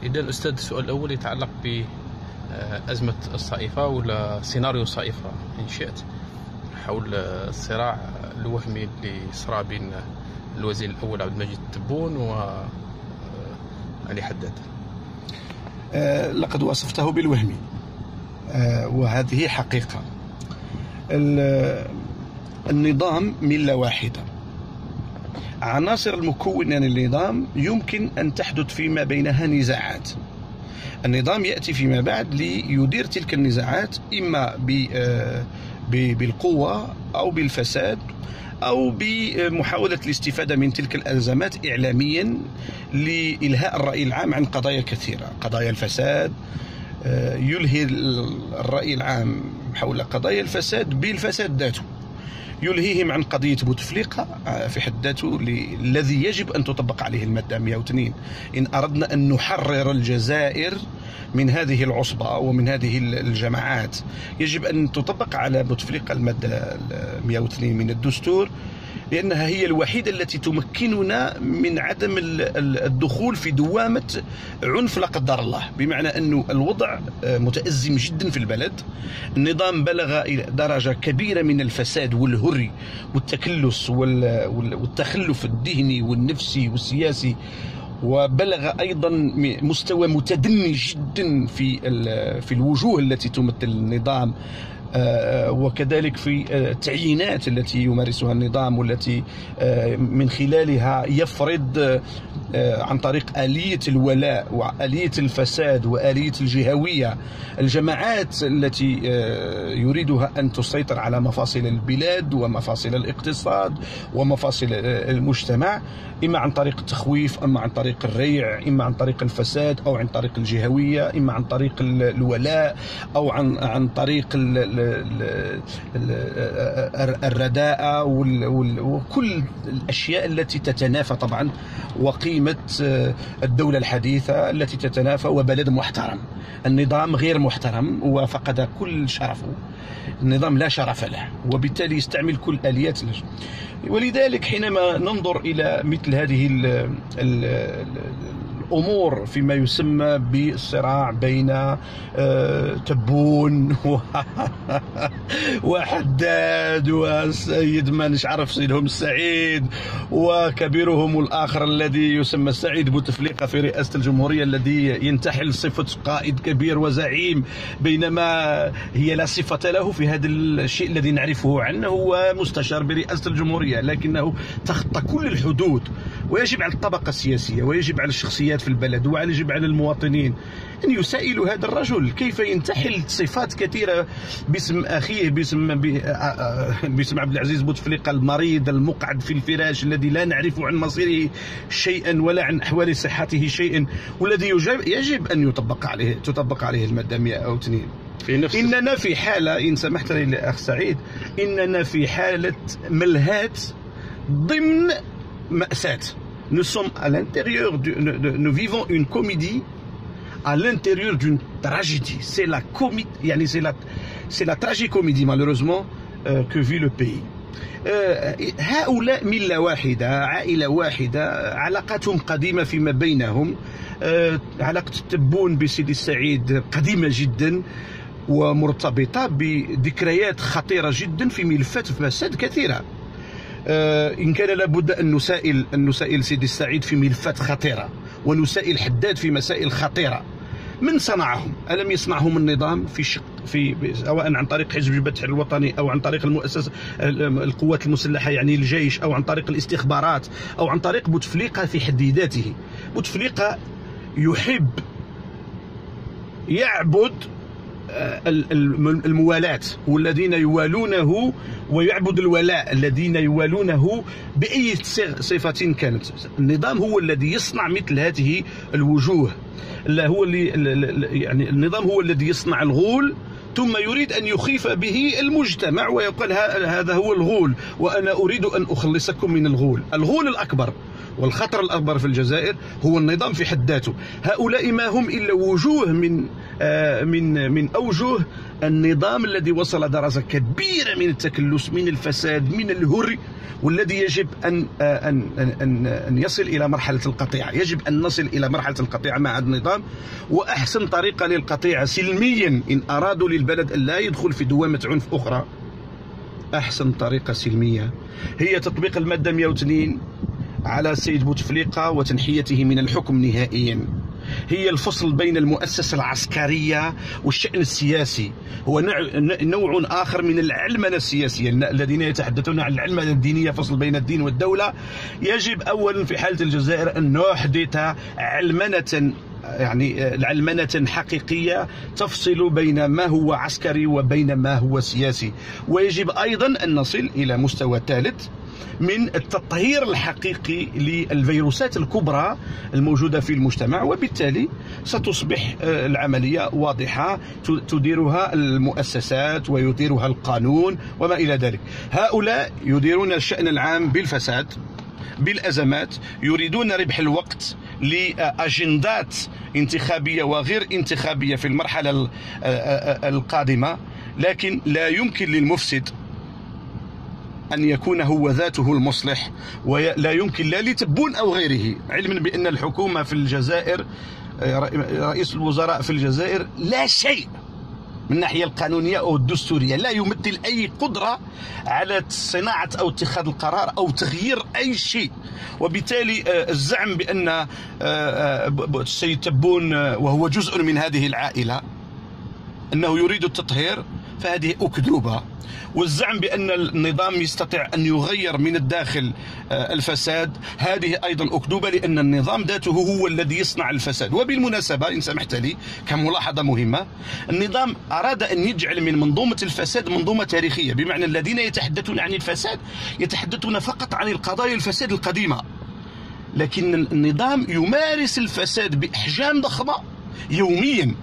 إذا أستاذ، السؤال الأول يتعلق بأزمة الصائفة ولا سيناريو الصائفة إن شئت، حول الصراع الوهمي اللي صرا بين الوزير الأول عبد المجيد تبون وعلي حداد. لقد وصفته بالوهمي، وهذه حقيقة. النظام ملة واحدة، عناصر المكونة للنظام يمكن أن تحدث فيما بينها نزاعات. النظام يأتي فيما بعد ليدير تلك النزاعات إما بالقوة أو بالفساد أو بمحاولة الاستفادة من تلك الأزمات إعلاميا لإلهاء الرأي العام عن قضايا كثيرة. قضايا الفساد، يلهي الرأي العام حول قضايا الفساد بالفساد ذاته، يلهيهم عن قضية بوتفليقة في حد ذاته الذي يجب أن تطبق عليه المادة 102 إن أردنا أن نحرر الجزائر من هذه العصبة ومن هذه الجماعات. يجب أن تطبق على بوتفليقة المادة 102 من الدستور، لأنها هي الوحيدة التي تمكننا من عدم الدخول في دوامة عنف لا قدر الله، بمعنى أن الوضع متأزم جدا في البلد. النظام بلغ إلى درجة كبيرة من الفساد والهري والتكلس والتخلف الذهني والنفسي والسياسي، وبلغ أيضا مستوى متدني جدا في الوجوه التي تمثل النظام، وكذلك في التعيينات التي يمارسها النظام، والتي من خلالها يفرض عن طريق آلية الولاء وآلية الفساد وآلية الجهوية الجماعات التي يريدها أن تسيطر على مفاصل البلاد ومفاصل الاقتصاد ومفاصل المجتمع، إما عن طريق التخويف، إما عن طريق الريع، إما عن طريق الفساد أو عن طريق الجهوية، إما عن طريق الولاء أو عن طريق الرداءة وكل الأشياء التي تتنافى طبعا وقيمة الدولة الحديثة التي تتنافى وبلد محترم. النظام غير محترم وفقد كل شرفه، النظام لا شرف له، وبالتالي يستعمل كل آليات له. ولذلك حينما ننظر إلى مثل هذه الأمور فيما يسمى بالصراع بين تبون وحداد والسيد ما نعرف سيدهم السعيد وكبيرهم الآخر الذي يسمى السعيد بوتفليقة في رئاسة الجمهورية، الذي ينتحل صفة قائد كبير وزعيم، بينما هي لا صفة له في هذا الشيء الذي نعرفه عنه. هو مستشار برئاسة الجمهورية لكنه تخطى كل الحدود، ويجب على الطبقة السياسية ويجب على الشخصيات في البلد ويجب على المواطنين أن يسائلوا هذا الرجل كيف ينتحل صفات كثيرة باسم أخيه، باسم عبد العزيز بوتفليقة المريض المقعد في الفراش الذي لا نعرف عن مصيره شيئا ولا عن أحوال صحته شيئا، والذي يجب أن تطبق عليه المادة 102. إننا في حالة، إن سمحت لي أخ سعيد، إننا في حالة ملهات ضمن مأساة. Nous sommes à l'intérieur, nous vivons une comédie à l'intérieur d'une tragédie. C'est la tragicomédie malheureusement que vit le pays. هؤلاء ملة واحدة، عائلة واحدة، علاقاتهم قديمة فيما بينهم. علاقة تبون بسيدي السعيد قديمة جدا ومرتبطة بذكريات خطيرة جدا في ملفات فساد كثيرة. إن كان لابد أن نسائل سيدي السعيد في ملفات خطيرة، ونسائل حداد في مسائل خطيرة. من صنعهم؟ ألم يصنعهم النظام سواء عن طريق حزب الفتح الوطني أو عن طريق المؤسسة القوات المسلحة يعني الجيش، أو عن طريق الاستخبارات، أو عن طريق بوتفليقة في حد ذاته؟ بوتفليقة يحب يعبد الموالاة، والذين يوالونه، ويعبد الولاء الذين يوالونه بأي صفة كانت. النظام هو الذي يصنع مثل هذه الوجوه، هو اللي يعني النظام هو الذي يصنع الغول ثم يريد أن يخيف به المجتمع ويقول هذا هو الغول وأنا أريد أن أخلصكم من الغول. الغول الأكبر والخطر الأكبر في الجزائر هو النظام في حد ذاته. هؤلاء ما هم إلا وجوه من أوجه النظام الذي وصل درجة كبيرة من التكلس، من الفساد، من الهري، والذي يجب أن يصل إلى مرحلة القطيعة. يجب أن نصل إلى مرحلة القطيعة مع النظام، وأحسن طريقة للقطيعة سلميا إن أرادوا للبلد أن لا يدخل في دوامة عنف أخرى، أحسن طريقة سلمية هي تطبيق المادة 102 على السيد بوتفليقة وتنحيته من الحكم نهائيا. هي الفصل بين المؤسسة العسكرية والشأن السياسي، هو نوع آخر من العلمنة السياسية. الذين يتحدثون عن العلمنة الدينية، فصل بين الدين والدولة، يجب أولا في حالة الجزائر أن نحدث علمنة، يعني علمنة حقيقية تفصل بين ما هو عسكري وبين ما هو سياسي. ويجب أيضا أن نصل إلى مستوى ثالث من التطهير الحقيقي للفيروسات الكبرى الموجودة في المجتمع، وبالتالي ستصبح العملية واضحة تديرها المؤسسات ويديرها القانون وما إلى ذلك. هؤلاء يديرون الشأن العام بالفساد، بالأزمات، يريدون ربح الوقت لأجندات انتخابية وغير انتخابية في المرحلة القادمة. لكن لا يمكن للمفسد أن يكون هو ذاته المصلح، ولا يمكن لا لتبون أو غيره، علما بأن الحكومة في الجزائر، رئيس الوزراء في الجزائر لا شيء من الناحية القانونية أو الدستورية، لا يمثل أي قدرة على صناعة أو اتخاذ القرار أو تغيير أي شيء. وبالتالي الزعم بأن السيد تبون وهو جزء من هذه العائلة أنه يريد التطهير فهذه أكذوبة، والزعم بأن النظام يستطيع أن يغير من الداخل الفساد هذه أيضا أكذوبة، لأن النظام ذاته هو الذي يصنع الفساد. وبالمناسبة إن سمحت لي كملاحظة مهمة، النظام أراد أن يجعل من منظومة الفساد منظومة تاريخية، بمعنى الذين يتحدثون عن الفساد يتحدثون فقط عن القضايا الفساد القديمة، لكن النظام يمارس الفساد بأحجام ضخمة يوميا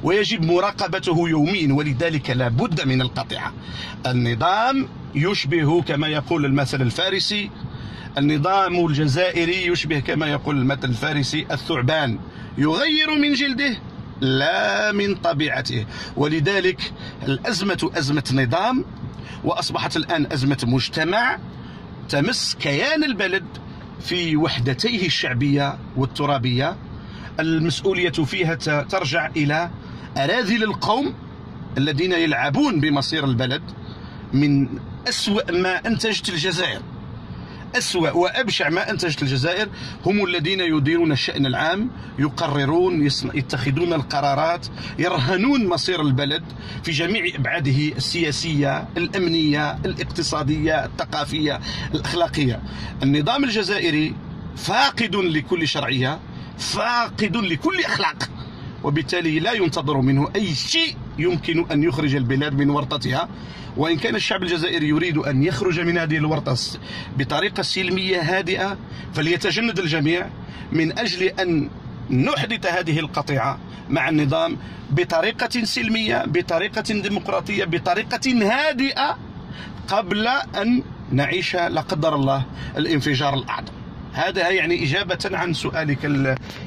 ويجب مراقبته يوميا، ولذلك لا بد من القطيعة. النظام يشبه كما يقول المثل الفارسي، النظام الجزائري يشبه كما يقول المثل الفارسي الثعبان، يغير من جلده لا من طبيعته. ولذلك الأزمة أزمة نظام، وأصبحت الآن أزمة مجتمع تمس كيان البلد في وحدتيه الشعبية والترابية. المسؤولية فيها ترجع إلى أراذل القوم الذين يلعبون بمصير البلد. من أسوأ ما أنتجت الجزائر، أسوأ وأبشع ما أنتجت الجزائر هم الذين يديرون الشأن العام، يقررون، يتخذون القرارات، يرهنون مصير البلد في جميع أبعاده السياسية، الأمنية، الاقتصادية، الثقافية، الأخلاقية. النظام الجزائري فاقد لكل شرعية، فاقد لكل أخلاق، وبالتالي لا ينتظر منه أي شيء يمكن أن يخرج البلاد من ورطتها. وإن كان الشعب الجزائري يريد أن يخرج من هذه الورطة بطريقة سلمية هادئة، فليتجند الجميع من أجل أن نحدث هذه القطيعة مع النظام بطريقة سلمية، بطريقة ديمقراطية، بطريقة هادئة، قبل أن نعيش لا قدر الله الانفجار الأعظم. هذا يعني إجابة عن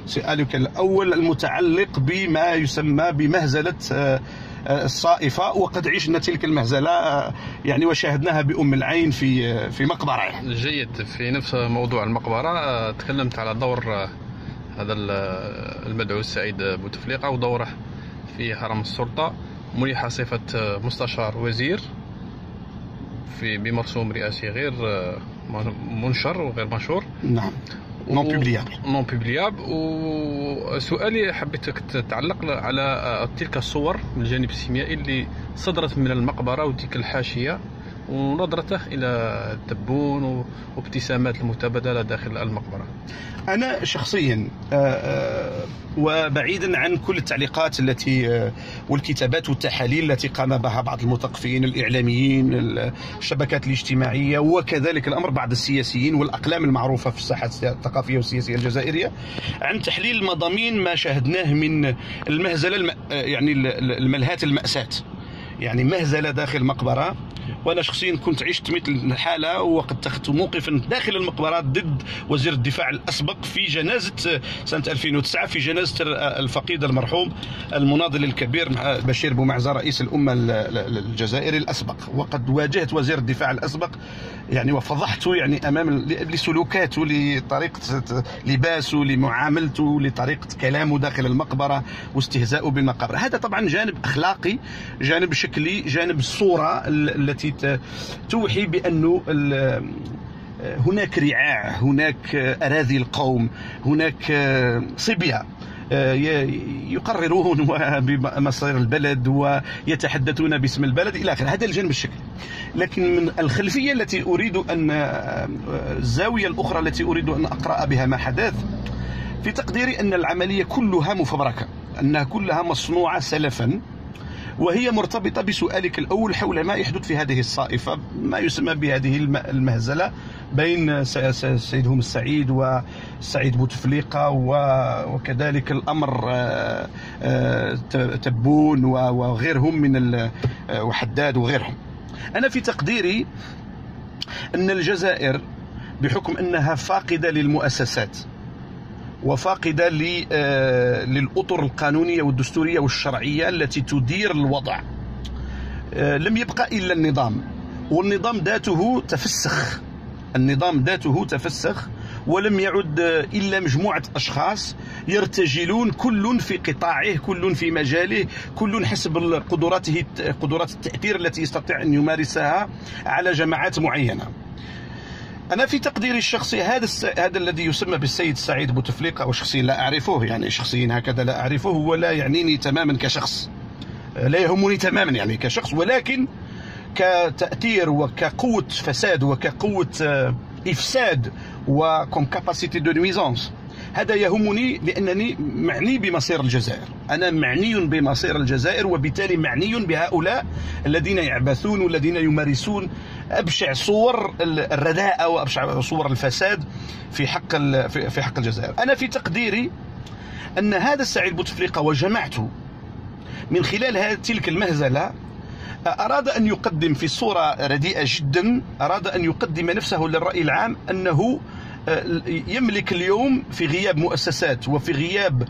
سؤالك الأول المتعلق بما يسمى بمهزلة الصائفة، وقد عشنا تلك المهزلة يعني وشاهدناها بأم العين في مقبرة. جيد. في نفس موضوع المقبرة تكلمت على دور هذا المدعو السعيد بوتفليقة ودوره في هرم السلطة، منح صفة مستشار وزير بمرسوم رئاسي غير منشر وغير منشور. نعم، نون بوبليابل. وسؤالي حبيتك تتعلق على تلك الصور من الجانب السيميائي اللي صدرت من المقبرة وتلك الحاشية ونظرته إلى تبون وابتسامات المتبادلة داخل المقبرة. أنا شخصيا وبعيدا عن كل التعليقات التي والكتابات والتحاليل التي قام بها بعض المثقفين الإعلاميين، الشبكات الاجتماعية، وكذلك الأمر بعض السياسيين والأقلام المعروفة في الساحة الثقافية والسياسية الجزائرية، عن تحليل المضامين ما شاهدناه من المهزلة يعني الملهات المأساة يعني مهزلة داخل المقبرة. وأنا شخصيا كنت عشت مثل الحالة، وقد اتخذت موقفا داخل المقبرة ضد وزير الدفاع الأسبق في جنازة سنة 2009، في جنازة الفقيد المرحوم المناضل الكبير بشير بومعزة رئيس الأمة الجزائري الأسبق. وقد واجهت وزير الدفاع الأسبق يعني وفضحته يعني أمام لسلوكاته، لطريقة لباسه، لمعاملته، لطريقة كلامه داخل المقبرة واستهزاؤه بالمقابر. هذا طبعا جانب أخلاقي، جانب شكلي، جانب الصورة التي توحي بأنه هناك رعاع، هناك أراذي القوم، هناك صبية يقررون بمصير البلد ويتحدثون باسم البلد إلى آخره. هذا الجانب الشكلي. لكن من الخلفية التي أريد أن الزاوية الأخرى التي أريد أن أقرأ بها ما حدث، في تقديري أن العملية كلها مفبركة، أنها كلها مصنوعة سلفا، وهي مرتبطة بسؤالك الأول حول ما يحدث في هذه الصائفة، ما يسمى بهذه المهزلة بين السيد هوم السعيد والسعيد بوتفليقة، وكذلك الأمر تبون وغيرهم من وحداد وغيرهم. أنا في تقديري أن الجزائر بحكم أنها فاقدة للمؤسسات وفاقدة للأطر القانونية والدستورية والشرعية التي تدير الوضع، لم يبقى إلا النظام، والنظام ذاته تفسخ، النظام ذاته تفسخ، ولم يعد إلا مجموعة أشخاص يرتجلون كل في قطاعه، كل في مجاله، كل حسب قدراته، قدرات التأثير التي يستطيع أن يمارسها على جماعات معينة. أنا في تقديري الشخصي هذا الذي يسمى بالسيد سعيد بوتفليقة، وشخصيا لا أعرفه، يعني شخصيا هكذا لا أعرفه، ولا يعنيني تماما كشخص، لا يهمني تماما يعني كشخص، ولكن كتأثير وكقوة فساد وكقوة إفساد وكم كاباسيتي دو نويزونس، هذا يهمني لأنني معني بمصير الجزائر. أنا معني بمصير الجزائر، وبالتالي معني بهؤلاء الذين يعبثون والذين يمارسون أبشع صور الرداءة وأبشع صور الفساد في حق الجزائر. أنا في تقديري أن هذا السعيد بوتفليقة وجماعته من خلال تلك المهزلة أراد أن يقدم في صورة رديئة جدا، أراد أن يقدم نفسه للرأي العام أنه يملك اليوم في غياب مؤسسات وفي غياب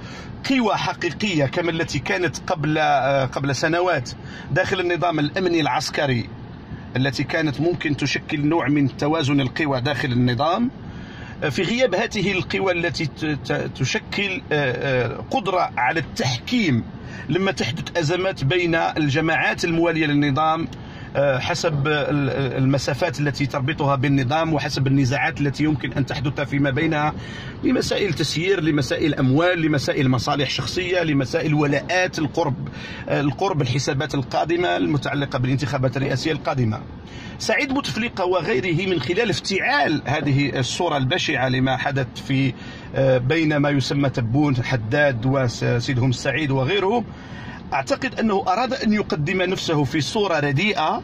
قوى حقيقية كما التي كانت قبل سنوات داخل النظام الأمني العسكري، التي كانت ممكن تشكل نوع من توازن القوى داخل النظام. في غياب هذه القوى التي تشكل قدرة على التحكيم لما تحدث أزمات بين الجماعات الموالية للنظام حسب المسافات التي تربطها بالنظام، وحسب النزاعات التي يمكن أن تحدث فيما بينها، لمسائل تسيير، لمسائل أموال، لمسائل مصالح شخصية، لمسائل ولاءات، القرب الحسابات القادمة المتعلقة بالانتخابات الرئاسية القادمة. سعيد بوتفليقة وغيره من خلال افتعال هذه الصورة البشعة لما حدث في بين ما يسمى تبون حداد وسيد هوم السعيد وغيره، أعتقد أنه أراد أن يقدم نفسه في صورة رديئة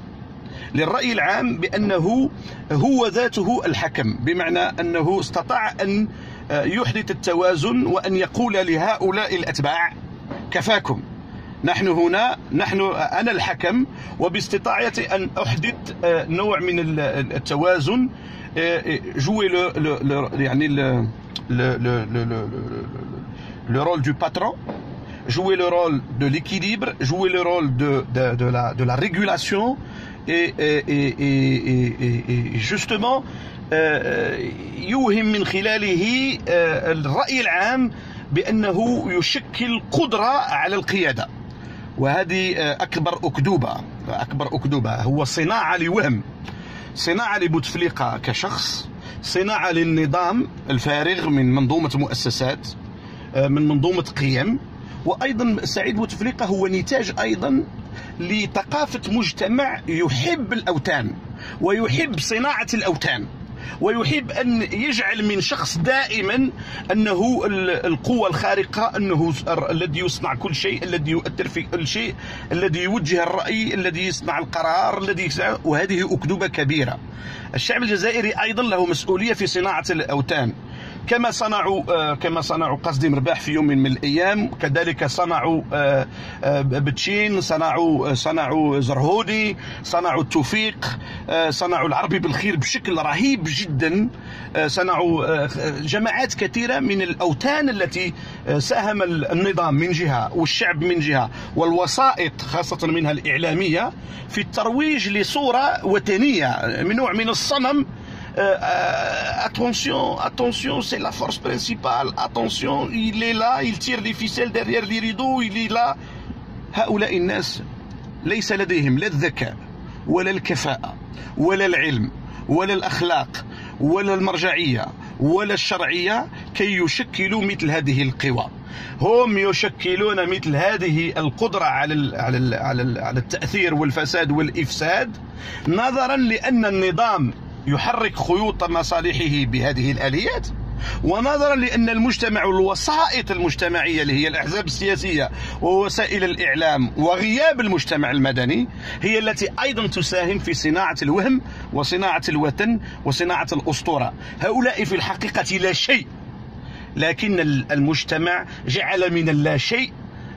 للرأي العام بأنه هو ذاته الحكم، بمعنى أنه استطاع أن يحدث التوازن وأن يقول لهؤلاء الأتباع كفاكم، نحن هنا، أنا الحكم، وباستطاعتي أن أحدث نوع من التوازن، jouer le rôle du patron, jouer le rôle de l'équilibre, jouer le rôle de la régulation et justement يوهم من خلاله الرأي العام بأنه يشكل قدرة على القيادة. وهذه أكبر أكذوبة، هو صناعة لوهم، صناعة لبوتفليقة كشخص، صناعة للنظام الفارغ من منظومة مؤسسات، من منظومة قيم. وأيضا سعيد بوتفليقة هو نتاج أيضا لثقافة مجتمع يحب الأوتان ويحب صناعة الأوتان، ويحب أن يجعل من شخص دائما أنه القوة الخارقة، أنه الذي يصنع كل شيء، الذي يؤثر في كل شيء، الذي يوجه الرأي، الذي يصنع القرار، وهذه أكذوبة كبيرة. الشعب الجزائري أيضا له مسؤولية في صناعة الأوتان، كما صنعوا قصدي مرباح في يوم من الأيام، كذلك صنعوا بتشين، صنعوا زرهودي، صنعوا التوفيق، صنعوا العربي بالخير بشكل رهيب جدا، صنعوا جماعات كثيرة من الأوتان التي ساهم النظام من جهة والشعب من جهة والوسائط خاصة منها الإعلامية في الترويج لصورة وطنية من نوع من الصمم. attention, c'est la force principale, attention, il est là, il tire les ficelles derrière les rideaux, il est là. هؤلاء الناس ليس لديهم لا الذكاء ولا الكفاءة ولا العلم ولا الأخلاق ولا المرجعية ولا الشرعية كي يشكلوا مثل هذه القوى. هم يشكلون مثل هذه القدرة على التأثير والفساد والإفساد نظرا لأن النظام يحرك خيوط مصالحه بهذه الآليات، ونظرا لأن المجتمع والوسائط المجتمعية اللي هي الأحزاب السياسية ووسائل الإعلام وغياب المجتمع المدني هي التي أيضا تساهم في صناعة الوهم وصناعة الوطن وصناعة الأسطورة. هؤلاء في الحقيقة لا شيء، لكن المجتمع جعل من اللا شيء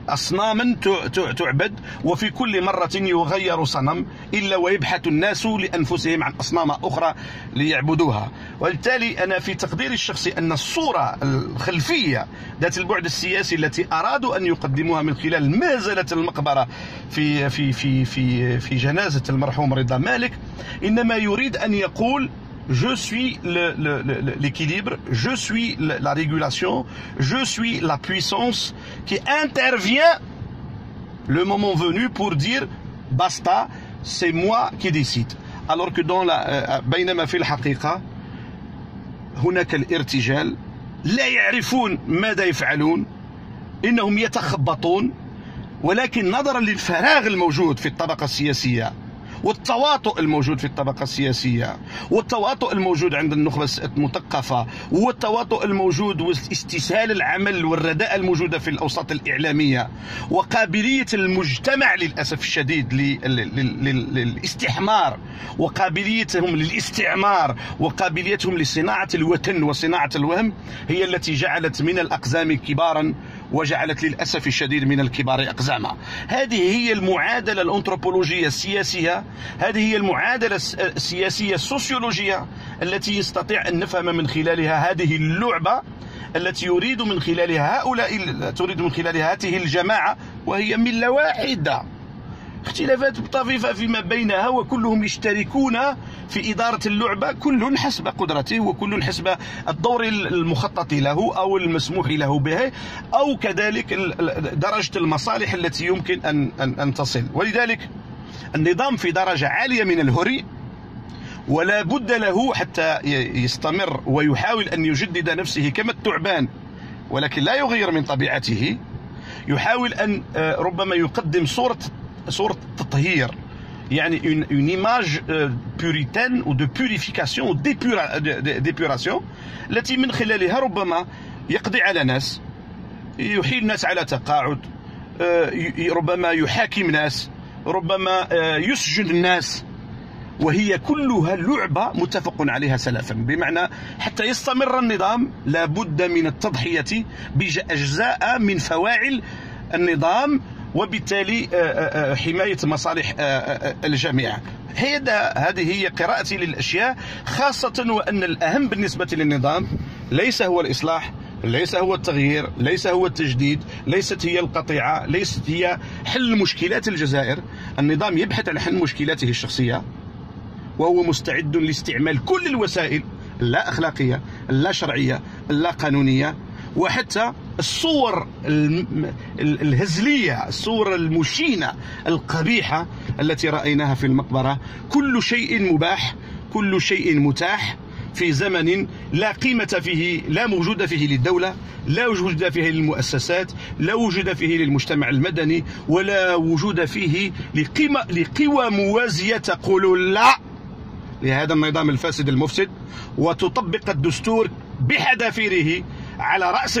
أصناما تعبد، وفي كل مرة يغير صنم إلا ويبحث الناس لأنفسهم عن أصنام أخرى ليعبدوها. وبالتالي أنا في تقديري الشخصي أن الصورة الخلفية ذات البعد السياسي التي أرادوا أن يقدموها من خلال ما زالت المقبرة في في في في في جنازة المرحوم رضا مالك إنما يريد أن يقول je suis l'équilibre, je suis la régulation, je suis la puissance qui intervient le moment venu pour dire basta, c'est moi qui décide. Alors que بينما في الحقيقة هناك الارتجال، لا يعرفون ماذا يفعلون، إنهم يتخبطون، ولكن نظرا للفراغ الموجود في الطبقة السياسية والتواطؤ الموجود في الطبقة السياسية والتواطؤ الموجود عند النخبة المثقفة والتواطؤ الموجود واستسهال العمل والرداء الموجودة في الأوساط الإعلامية وقابلية المجتمع للأسف الشديد للاستحمار وقابليتهم للاستعمار وقابليتهم لصناعة الوطن وصناعة الوهم هي التي جعلت من الأقزام كبارا وجعلت للأسف الشديد من الكبار أقزاما. هذه هي المعادلة الأنثروبولوجية السياسية، هذه هي المعادلة السياسية السوسيولوجية التي يستطيع أن نفهم من خلالها هذه اللعبة التي يريد من خلالها تريد من خلالها هذه الجماعة وهي ملة واحدة، اختلافات طفيفة فيما بينها وكلهم يشتركون في إدارة اللعبة، كل حسب قدرته وكل حسب الدور المخطط له أو المسموح له به أو كذلك درجة المصالح التي يمكن أن تصل. ولذلك النظام في درجة عالية من الهري، ولا بد له حتى يستمر ويحاول أن يجدد نفسه كما الثعبان ولكن لا يغير من طبيعته، يحاول أن ربما يقدم صورة تطهير، يعني une image puritaine ou de purification ou d'épuration التي من خلالها ربما يقضي على ناس، يحيل الناس على تقاعد، ربما يحاكم ناس، ربما يسجن الناس، وهي كلها لعبة متفق عليها سلفا، بمعنى حتى يستمر النظام لابد من التضحية بأجزاء من فواعل النظام وبالتالي حماية مصالح الجميع. هذه هي قراءتي للأشياء، خاصة وأن الأهم بالنسبة للنظام ليس هو الإصلاح، ليس هو التغيير، ليس هو التجديد، ليست هي القطيعة، ليست هي حل مشكلات الجزائر. النظام يبحث عن حل مشكلاته الشخصية وهو مستعد لاستعمال كل الوسائل اللا أخلاقية اللا شرعية اللا قانونية وحتى الصور الهزلية، الصور المشينة القبيحة التي رأيناها في المقبرة. كل شيء مباح، كل شيء متاح في زمن لا قيمة فيه، لا موجود فيه للدولة، لا وجود فيه للمؤسسات، لا وجود فيه للمجتمع المدني، ولا وجود فيه لقوى موازية تقول لا لهذا النظام الفاسد المفسد وتطبق الدستور بحذافيره على رأس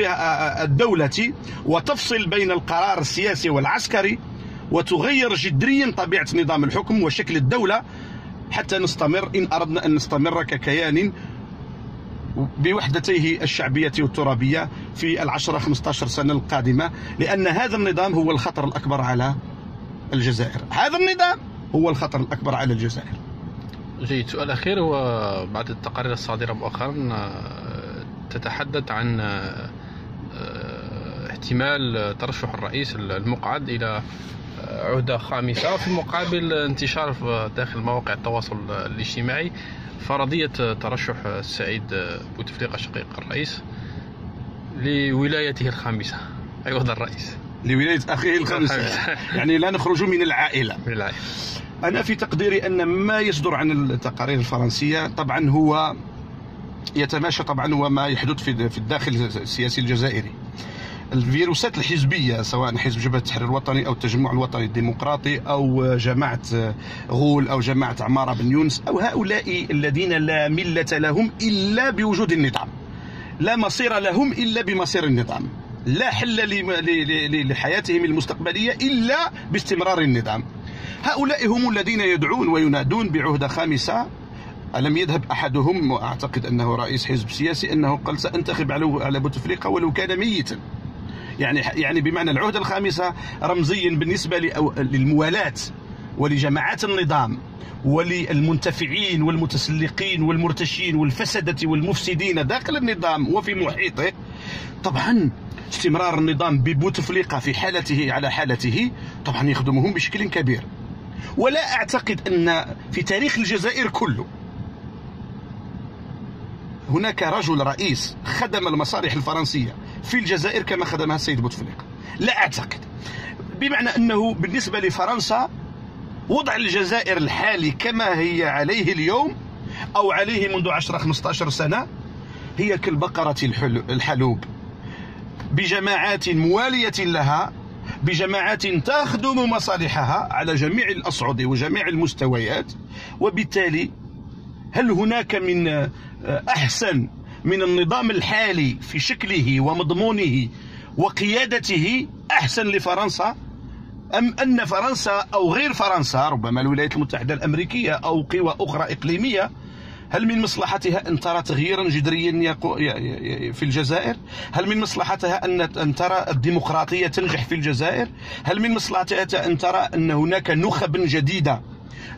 الدولة وتفصل بين القرار السياسي والعسكري وتغير جذريا طبيعة نظام الحكم وشكل الدولة حتى نستمر إن أردنا أن نستمر ككيان بوحدتيه الشعبية والترابية في 10-15 سنة القادمة، لأن هذا النظام هو الخطر الأكبر على الجزائر. هذا النظام هو الخطر الأكبر على الجزائر. جيد. سؤال أخير، هو بعد التقارير الصادرة مؤخرا تتحدث عن احتمال ترشح الرئيس المقعد إلى عهدة خامسة، في مقابل انتشار داخل مواقع التواصل الاجتماعي فرضية ترشح السعيد بوتفليقة شقيق الرئيس لولايته الخامسة عوض الرئيس، لولاية أخيه الخامسة. يعني لا نخرج من العائلة. أنا في تقديري أن ما يصدر عن التقارير الفرنسية طبعا هو يتماشى طبعا وما يحدث في الداخل السياسي الجزائري. الفيروسات الحزبية سواء حزب جبهة التحرير الوطني أو التجمع الوطني الديمقراطي أو جماعة غول أو جماعة عمارة بن يونس أو هؤلاء الذين لا ملة لهم إلا بوجود النظام، لا مصير لهم إلا بمصير النظام، لا حل لحياتهم المستقبلية إلا باستمرار النظام. هؤلاء هم الذين يدعون وينادون بعهدة خامسة. ألم يذهب أحدهم، وأعتقد أنه رئيس حزب سياسي، أنه قال سأنتخب على بوتفليقة ولو كان ميتا. يعني بمعنى العهدة الخامسة رمزيا بالنسبة للموالاة ولجماعات النظام وللمنتفعين والمتسلقين والمرتشين والفسدة والمفسدين داخل النظام وفي محيطه. طبعا استمرار النظام ببوتفليقة في حالته على حالته طبعا يخدمهم بشكل كبير. ولا أعتقد أن في تاريخ الجزائر كله هناك رجل رئيس خدم المصالح الفرنسية في الجزائر كما خدمها السيد بوتفليقة، لا أعتقد. بمعنى أنه بالنسبة لفرنسا وضع الجزائر الحالي كما هي عليه اليوم أو عليه منذ 10-15 سنة هي كالبقرة الحلوب، بجماعات موالية لها، بجماعات تخدم مصالحها على جميع الأصعدة وجميع المستويات. وبالتالي هل هناك من أحسن من النظام الحالي في شكله ومضمونه وقيادته أحسن لفرنسا؟ أم أن فرنسا أو غير فرنسا، ربما الولايات المتحدة الأمريكية أو قوى أخرى إقليمية، هل من مصلحتها أن ترى تغييرا جذريا في الجزائر؟ هل من مصلحتها أن ترى الديمقراطية تنجح في الجزائر؟ هل من مصلحتها أن ترى أن هناك نخب جديدة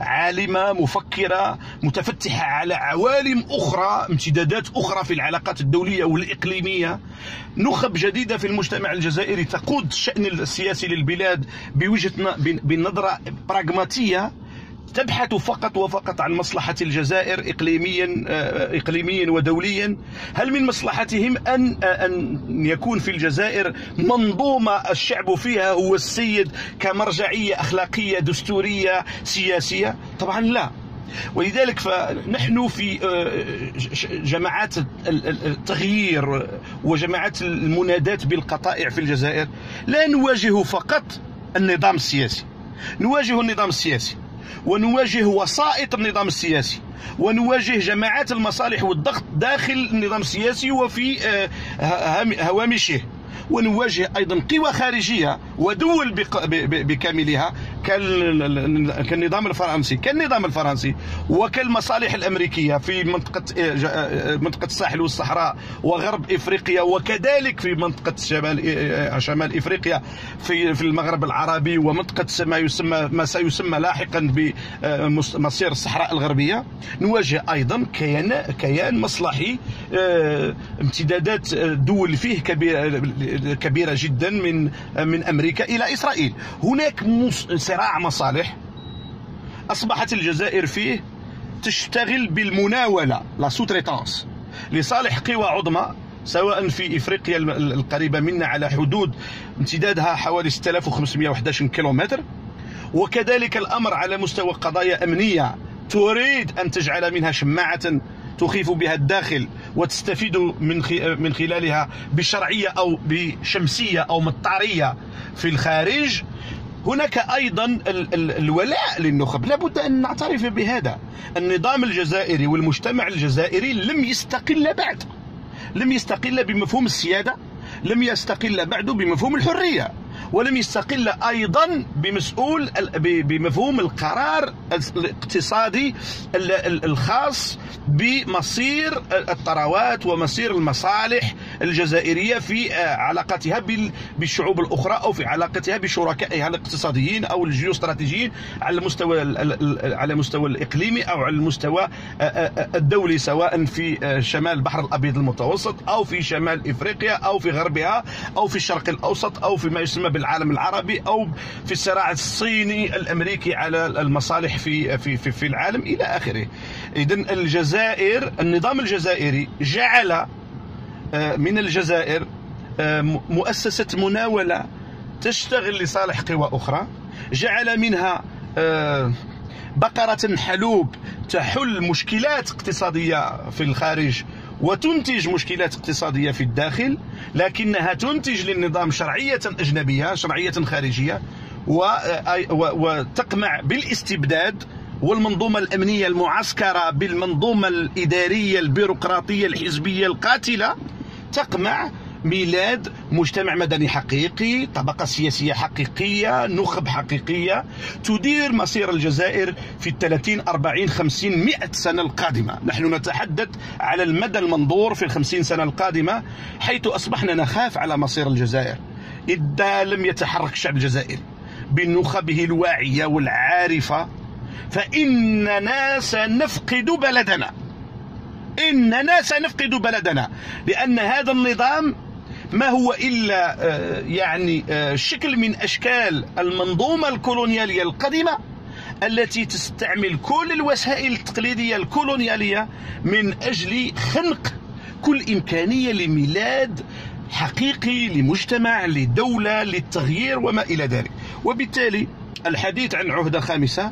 عالمة مفكرة متفتحة على عوالم أخرى، امتدادات أخرى في العلاقات الدولية والإقليمية، نخب جديدة في المجتمع الجزائري تقود الشأن السياسي للبلاد بنظرة براغماتية تبحث فقط وفقط عن مصلحة الجزائر إقليميا ودوليا؟ هل من مصلحتهم أن يكون في الجزائر منظومة الشعب فيها هو السيد كمرجعية أخلاقية دستورية سياسية؟ طبعا لا. ولذلك فنحن في جماعات التغيير وجماعات المنادات بالقطائع في الجزائر لا نواجه فقط النظام السياسي، نواجه النظام السياسي ونواجه وسائط النظام السياسي ونواجه جماعات المصالح والضغط داخل النظام السياسي وفي هوامشه، ونواجه أيضا قوى خارجية ودول بكاملها كالنظام الفرنسي وكالمصالح الأمريكية في منطقة الساحل والصحراء وغرب إفريقيا، وكذلك في منطقة شمال إفريقيا في المغرب العربي ومنطقة ما سيسمى لاحقا بمصير الصحراء الغربية. نواجه أيضا كيان مصلحي امتدادات دول فيه كبيرة جدا من أمريكا إلى إسرائيل. هناك صراع مصالح أصبحت الجزائر فيه تشتغل بالمناولة لا سوتريتانس لصالح قوى عظمى سواء في إفريقيا القريبة منا على حدود امتدادها حوالي 6511 كيلومتر، وكذلك الأمر على مستوى قضايا أمنية تريد أن تجعل منها شماعة تخيف بها الداخل وتستفيد من خلالها بشرعية أو بشمسية أو مطارية في الخارج. هناك أيضا الولاء للنخب، لابد أن نعترف بهذا. النظام الجزائري والمجتمع الجزائري لم يستقل بعد، لم يستقل بمفهوم السيادة، لم يستقل بعد بمفهوم الحرية. ولم يستقل أيضا بمفهوم القرار الاقتصادي الخاص بمصير الثروات ومصير المصالح الجزائرية في علاقتها بالشعوب الأخرى، أو في علاقتها بشركائها الاقتصاديين أو الجيوستراتيجيين على المستوى الإقليمي أو على المستوى الدولي، سواء في شمال البحر الأبيض المتوسط أو في شمال إفريقيا أو في غربها أو في الشرق الأوسط أو فيما يسمى بالعالم العربي أو في الصراع الصيني الأمريكي على المصالح في العالم إلى آخره. إذن الجزائر، النظام الجزائري جعل من الجزائر مؤسسة مناولة تشتغل لصالح قوى أخرى، جعل منها بقرة حلوب تحل مشكلات اقتصادية في الخارج وتنتج مشكلات اقتصادية في الداخل، لكنها تنتج للنظام شرعية أجنبية، شرعية خارجية، وتقمع بالاستبداد والمنظومة الأمنية المعسكرة بالمنظومة الإدارية البيروقراطية الحزبية القاتلة، تقمع ميلاد مجتمع مدني حقيقي، طبقة سياسية حقيقية، نخب حقيقية تدير مصير الجزائر في 30 40 50 100 سنة القادمة. نحن نتحدث على المدى المنظور في 50 سنة القادمة، حيث أصبحنا نخاف على مصير الجزائر إذا لم يتحرك الشعب الجزائري بنخبه الواعية والعارفة، فإننا سنفقد بلدنا، إننا سنفقد بلدنا، لأن هذا النظام ما هو إلا شكل من أشكال المنظومة الكولونيالية القديمة التي تستعمل كل الوسائل التقليدية الكولونيالية من أجل خنق كل إمكانية لميلاد حقيقي لمجتمع، لدولة، للتغيير وما إلى ذلك. وبالتالي الحديث عن عهدة خامسة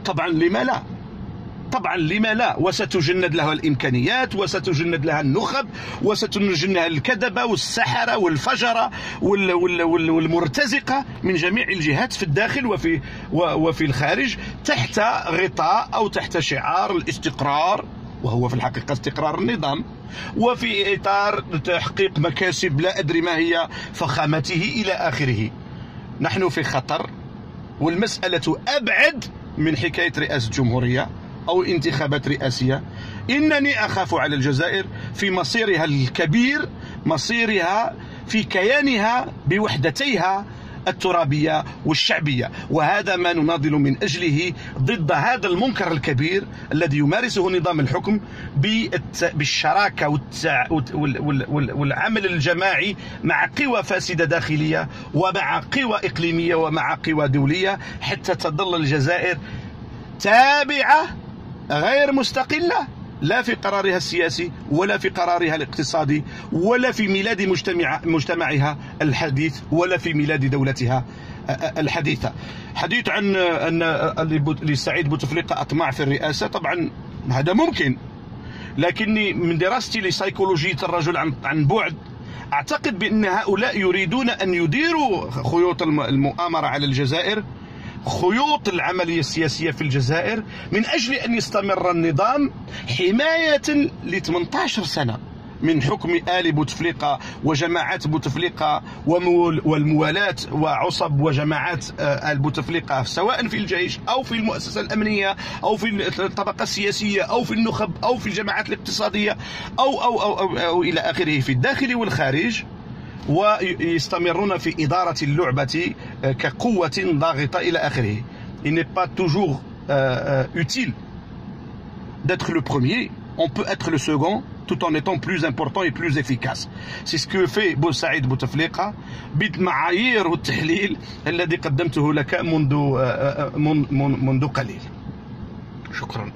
طبعا لما لا؟ طبعا لما لا؟ وستجند لها الإمكانيات، وستجند لها النخب، وستجند لها الكذبة والسحرة والفجرة والمرتزقة من جميع الجهات في الداخل وفي الخارج، تحت غطاء أو تحت شعار الاستقرار، وهو في الحقيقة استقرار النظام، وفي إطار تحقيق مكاسب لا أدري ما هي فخامته إلى آخره. نحن في خطر، والمسألة أبعد من حكاية رئاسة جمهورية أو انتخابات رئاسية. إنني أخاف على الجزائر في مصيرها الكبير، مصيرها في كيانها بوحدتيها الترابية والشعبية، وهذا ما نناضل من أجله ضد هذا المنكر الكبير الذي يمارسه نظام الحكم بالشراكة والعمل الجماعي مع قوى فاسدة داخلية ومع قوى إقليمية ومع قوى دولية، حتى تظل الجزائر تابعة غير مستقلة، لا في قرارها السياسي ولا في قرارها الاقتصادي ولا في ميلاد مجتمعها الحديث ولا في ميلاد دولتها الحديثة. حديث عن أن لسعيد بوتفليقة أطماع في الرئاسة، طبعا هذا ممكن، لكني من دراستي لسيكولوجية الرجل عن بعد أعتقد بأن هؤلاء يريدون أن يديروا خيوط المؤامرة على الجزائر، خيوط العملية السياسية في الجزائر، من أجل أن يستمر النظام حماية ل 18 سنة من حكم آل بوتفليقة وجماعات بوتفليقة والموالاة وعصب وجماعات آل بوتفليقة، سواء في الجيش أو في المؤسسة الأمنية أو في الطبقة السياسية أو في النخب أو في الجماعات الاقتصادية أو إلى آخره في الداخل والخارج، ويستمرون في إدارة اللعبة كقوة ضاغطة إلى آخره. Il n'est pas toujours utile d'être le premier, on peut être le second tout en étant plus important et plus efficace. C'est ce que fait سعيد بوتفليقة بالمعايير والتحليل الذي قدمته لك منذ قليل. شكرا.